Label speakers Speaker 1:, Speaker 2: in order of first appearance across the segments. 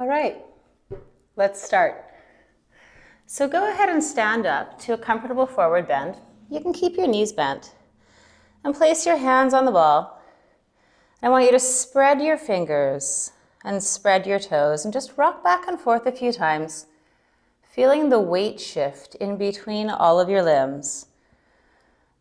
Speaker 1: All right, let's start. So go ahead and stand up to a comfortable forward bend. You can keep your knees bent and place your hands on the ball. I want you to spread your fingers and spread your toes and just rock back and forth a few times, feeling the weight shift in between all of your limbs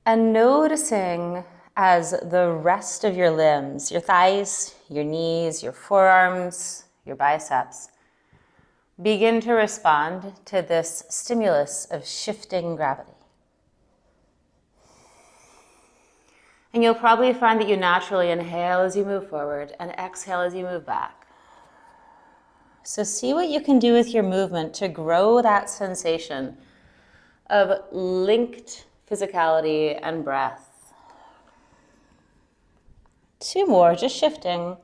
Speaker 1: and noticing as the rest of your limbs, your thighs, your knees, your forearms, your biceps, begin to respond to this stimulus of shifting gravity. And you'll probably find that you naturally inhale as you move forward and exhale as you move back. So see what you can do with your movement to grow that sensation of linked physicality and breath. 2 more, just shifting.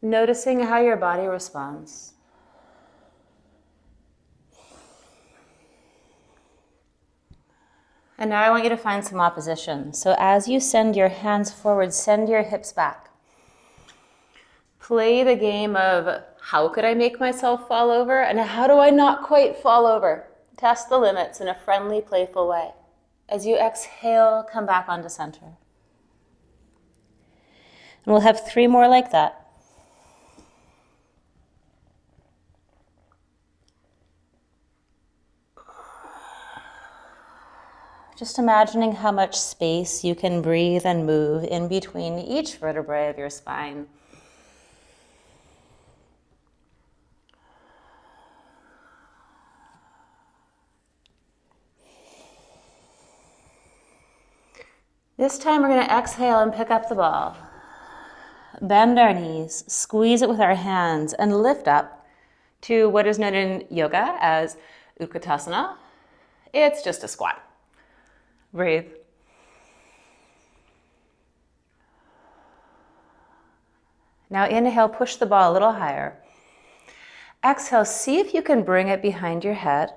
Speaker 1: Noticing how your body responds. And now I want you to find some opposition. So as you send your hands forward, send your hips back. Play the game of how could I make myself fall over and how do I not quite fall over? Test the limits in a friendly, playful way. As you exhale, come back onto center. And we'll have 3 more like that. Just imagining how much space you can breathe and move in between each vertebrae of your spine. This time we're going to exhale and pick up the ball. Bend our knees, squeeze it with our hands, and lift up to what is known in yoga as Ukutasana. It's just a squat. Breathe. Now inhale, push the ball a little higher. Exhale, see if you can bring it behind your head.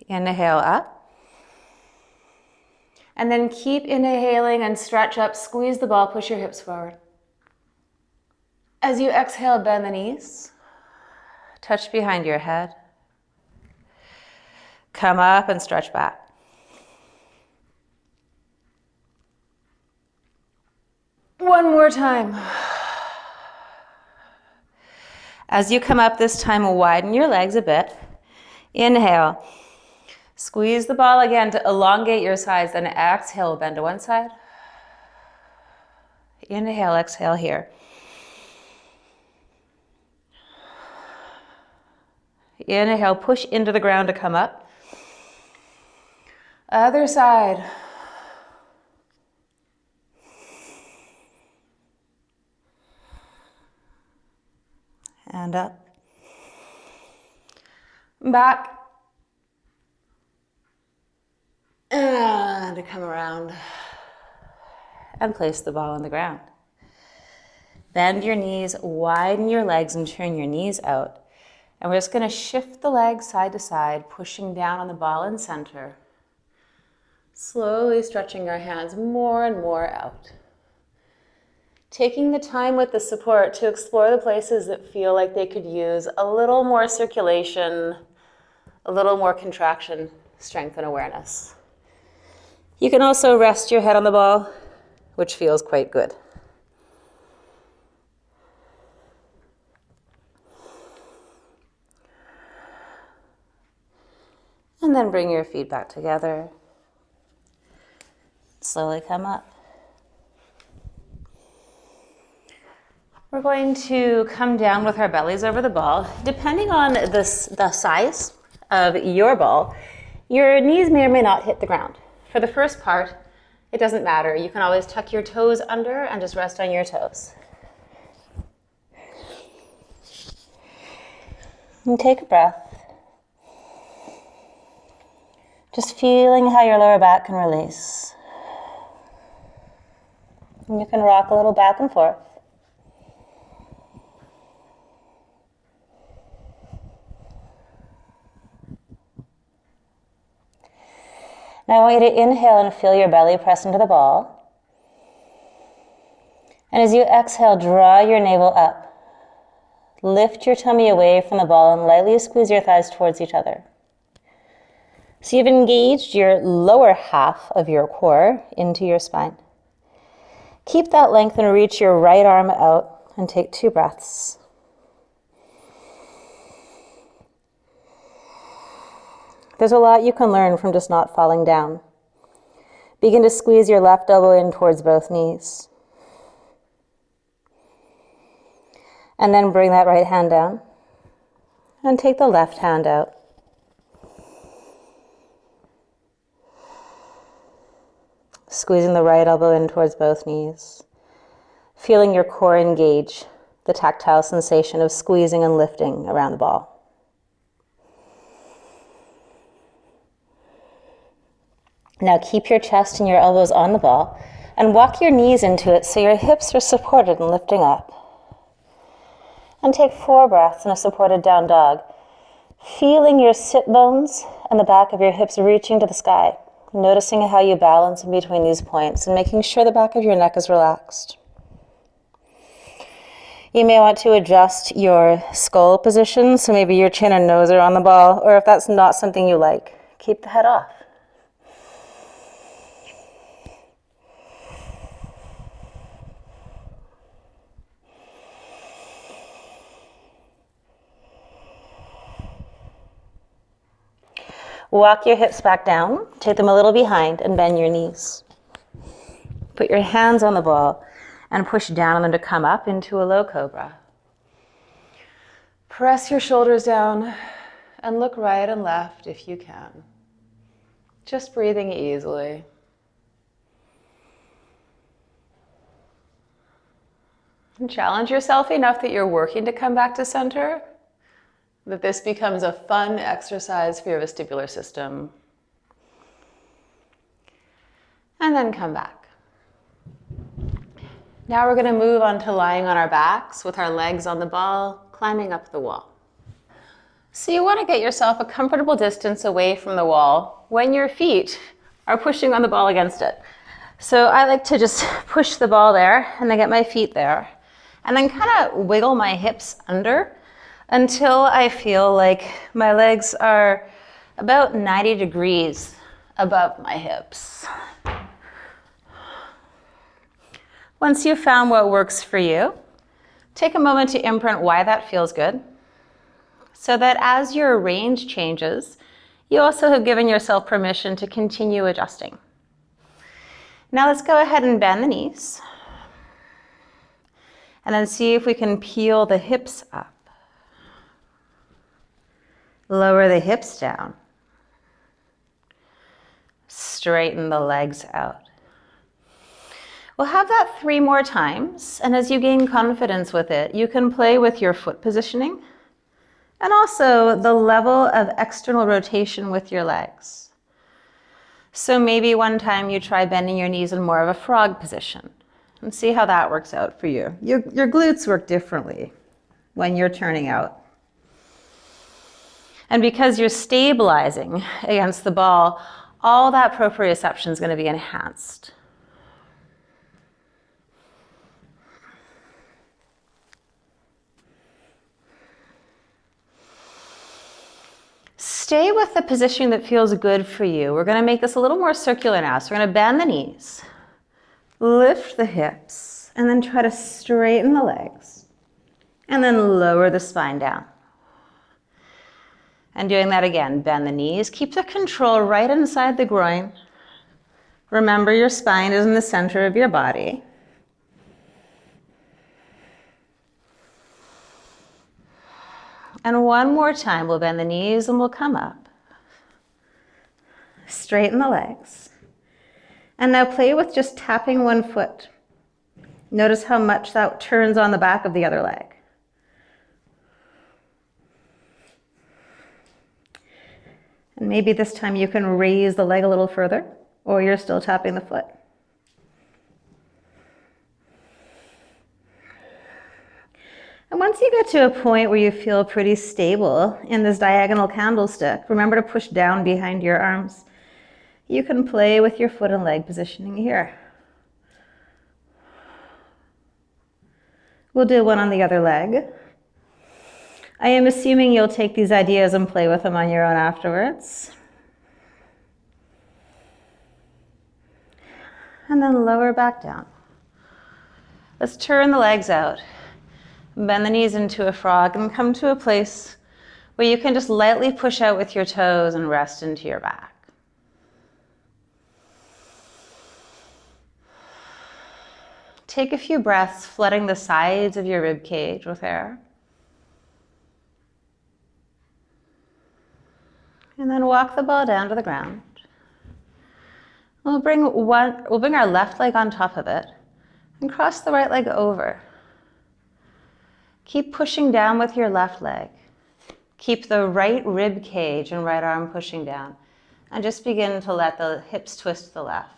Speaker 1: Inhale up. And then keep inhaling and stretch up, squeeze the ball, push your hips forward. As you exhale, bend the knees. Touch behind your head. Come up and stretch back. One more time. As you come up this time, widen your legs a bit. Inhale. Squeeze the ball again to elongate your sides, then exhale, bend to one side. Inhale, exhale here. Inhale, push into the ground to come up. Other side. And up. Back. And to come around and place the ball on the ground. Bend your knees, widen your legs, and turn your knees out. And we're just going to shift the legs side to side, pushing down on the ball in center. Slowly stretching our hands more and more out. Taking the time with the support to explore the places that feel like they could use a little more circulation, a little more contraction, strength, and awareness. You can also rest your head on the ball, which feels quite good. And then bring your feet back together. Slowly come up. We're going to come down with our bellies over the ball. Depending on the size of your ball, your knees may or may not hit the ground. For the first part, it doesn't matter. You can always tuck your toes under and just rest on your toes. And take a breath. Just feeling how your lower back can release. And you can rock a little back and forth. Now I want you to inhale and feel your belly press into the ball. And as you exhale, draw your navel up. Lift your tummy away from the ball and lightly squeeze your thighs towards each other. So you've engaged your lower half of your core into your spine. Keep that length and reach your right arm out and take 2 breaths. There's a lot you can learn from just not falling down. Begin to squeeze your left elbow in towards both knees. And then bring that right hand down and take the left hand out. Squeezing the right elbow in towards both knees. Feeling your core engage, the tactile sensation of squeezing and lifting around the ball. Now keep your chest and your elbows on the ball and walk your knees into it so your hips are supported and lifting up. And take 4 breaths in a supported down dog, feeling your sit bones and the back of your hips reaching to the sky, noticing how you balance in between these points and making sure the back of your neck is relaxed. You may want to adjust your skull position, so maybe your chin and nose are on the ball, or if that's not something you like, keep the head off. Walk your hips back down, take them a little behind, and bend your knees. Put your hands on the ball and push down on them to come up into a low cobra. Press your shoulders down and look right and left if you can. Just breathing easily. And challenge yourself enough that you're working to come back to center, that this becomes a fun exercise for your vestibular system. And then come back. Now we're going to move on to lying on our backs with our legs on the ball, climbing up the wall. So you want to get yourself a comfortable distance away from the wall when your feet are pushing on the ball against it. So I like to just push the ball there and then get my feet there and then kind of wiggle my hips under until I feel like my legs are about 90 degrees above my hips. Once you've found what works for you, take a moment to imprint why that feels good, so that as your range changes, you also have given yourself permission to continue adjusting. Now let's go ahead and bend the knees, and then see if we can peel the hips up. Lower the hips down. Straighten the legs out. We'll have that 3 more times, and as you gain confidence with it, you can play with your foot positioning and also the level of external rotation with your legs. So maybe one time you try bending your knees in more of a frog position and see how that works out for you. Your glutes work differently when you're turning out. And because you're stabilizing against the ball, all that proprioception is going to be enhanced. Stay with the position that feels good for you. We're going to make this a little more circular now. So we're going to bend the knees, lift the hips, and then try to straighten the legs, and then lower the spine down. And doing that again, bend the knees, keep the control right inside the groin. Remember, your spine is in the center of your body. And one more time, we'll bend the knees and we'll come up. Straighten the legs. And now play with just tapping one foot. Notice how much that turns on the back of the other leg. And maybe this time you can raise the leg a little further, or you're still tapping the foot. And once you get to a point where you feel pretty stable in this diagonal candlestick, remember to push down behind your arms. You can play with your foot and leg positioning here. We'll do one on the other leg. I am assuming you'll take these ideas and play with them on your own afterwards. And then lower back down. Let's turn the legs out. Bend the knees into a frog and come to a place where you can just lightly push out with your toes and rest into your back. Take a few breaths, flooding the sides of your rib cage with air. And then walk the ball down to the ground. We'll bring our left leg on top of it and cross the right leg over. Keep pushing down with your left leg. Keep the right rib cage and right arm pushing down. And just begin to let the hips twist to the left.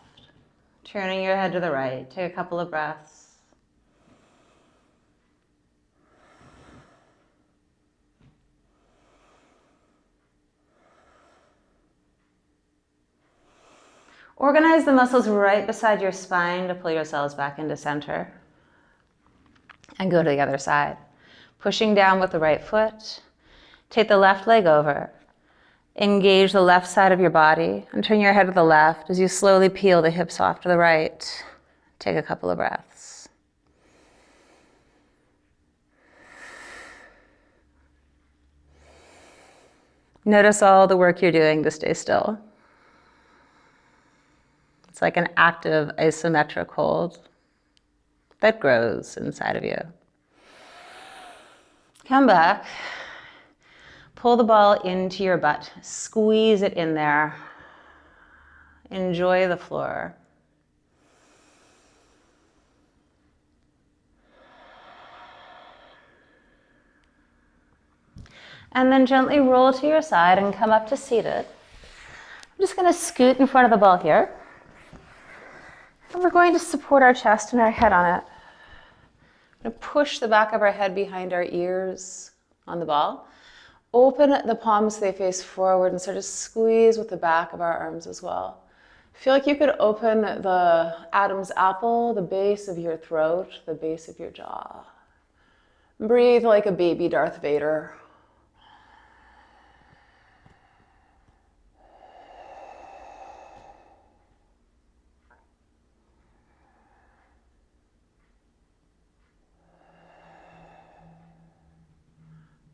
Speaker 1: Turning your head to the right. Take a couple of breaths. Organize the muscles right beside your spine to pull yourselves back into center. And go to the other side. Pushing down with the right foot. Take the left leg over. Engage the left side of your body and turn your head to the left as you slowly peel the hips off to the right. Take a couple of breaths. Notice all the work you're doing to stay still. It's like an active isometric hold that grows inside of you. Come back. Pull the ball into your butt. Squeeze it in there. Enjoy the floor. And then gently roll to your side and come up to seated. I'm just going to scoot in front of the ball here. And we're going to support our chest and our head on it. We're going to push the back of our head behind our ears on the ball. Open the palms so they face forward and sort of squeeze with the back of our arms as well. Feel like you could open the Adam's apple, the base of your throat, the base of your jaw. Breathe like a baby Darth Vader.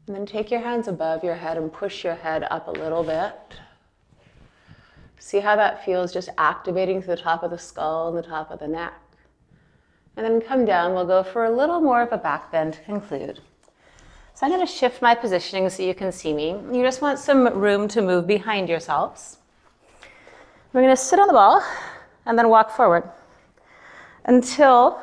Speaker 1: And then take your hands above your head and push your head up a little bit. See how that feels, just activating to the top of the skull and the top of the neck. And then come down. We'll go for a little more of a back bend to conclude. So I'm going to shift my positioning so you can see me. You just want some room to move behind yourselves. We're going to sit on the ball and then walk forward until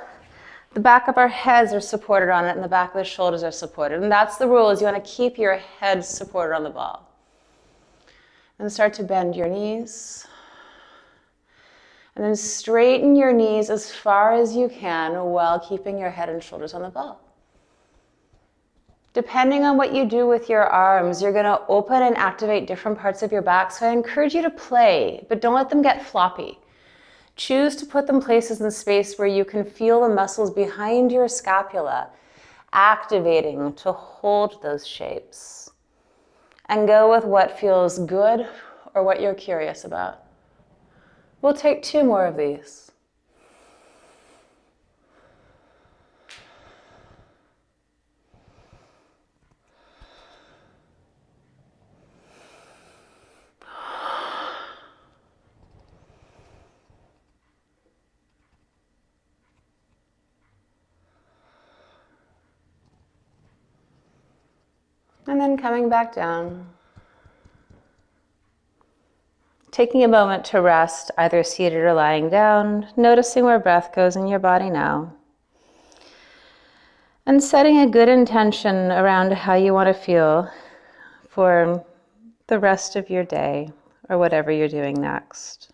Speaker 1: the back of our heads are supported on it and the back of the shoulders are supported. And that's the rule, is you want to keep your head supported on the ball. And start to bend your knees. And then straighten your knees as far as you can while keeping your head and shoulders on the ball. Depending on what you do with your arms, you're going to open and activate different parts of your back. So I encourage you to play, but don't let them get floppy. Choose to put them places in space where you can feel the muscles behind your scapula activating to hold those shapes. And go with what feels good or what you're curious about. We'll take 2 more of these. And then coming back down. Taking a moment to rest, either seated or lying down, noticing where breath goes in your body now. And setting a good intention around how you want to feel for the rest of your day or whatever you're doing next.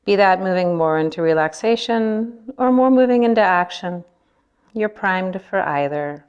Speaker 1: Be that moving more into relaxation or more moving into action. You're primed for either.